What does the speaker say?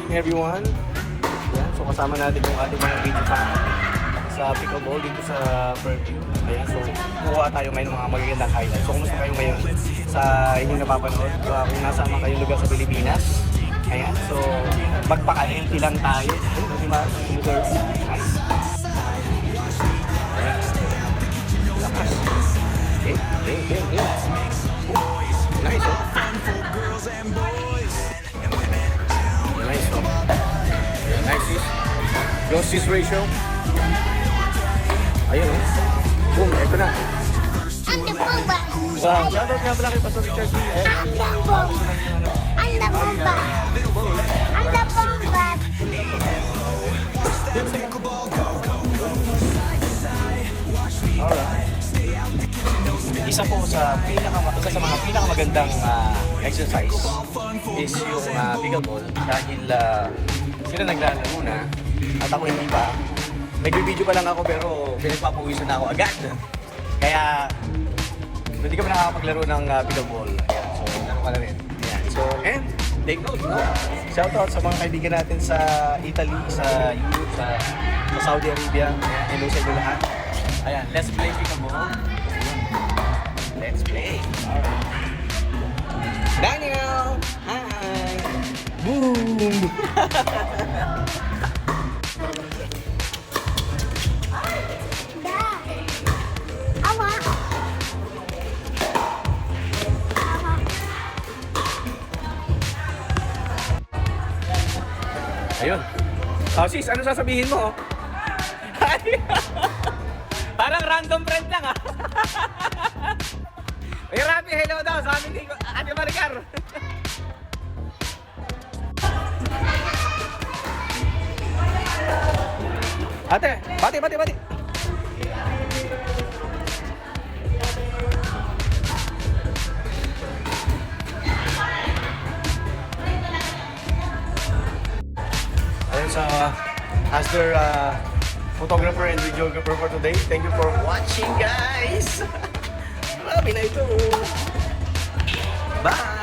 morning everyone. Ayan, so kasama natin yung ating mga video fan sa pickleball dito sa Fairview. Ayan, so kukuha tayo ngayon ng mga magagandang highlights. So kumusta kayo ngayon sa inyong napapanood? Kung nasa mga kayong lugar sa Pilipinas. Ayan, so magpaka-healthy lang tayo. Diba? Nice. Lakas. Okay. Nice, oh. Nice, oh. Nice, sis. Close sis ratio. Ayun, oh. Boom, eto na. Ang bomba! Wow, shoutout nga pala kay Pastor Richard D. Ang bomba! Ang bomba! Ang bomba! Alright. Isa sa mga pinakamagandang exercise is yung pickleball dahil sila naglalaro na at ako hindi pa. Nag-video pa lang ako pero pinagpapawisan na ako agad. Kaya hindi ka pa nakakapaglaro ng pickleball. Ayan, so laro ka na rin. Ayan, so and take note, no? Shoutout sa mga kaibigan natin sa Italy, sa Europe, sa Saudi Arabia. Ayan, hello sa inyo lahat. Ayan, let's play pickleball. Let's play. Alright. Daniel! Hi! Boom! Awa! Ayun. Oh, sis, ano sasabihin mo? Parang random friend lang, ah. Ay, Rapi, hello daw sa amin ni Ate Maricar. Ate, bati. Ayun sa as their photographer and videographer for today. Thank you for watching, guys. Marami na ito. Bye!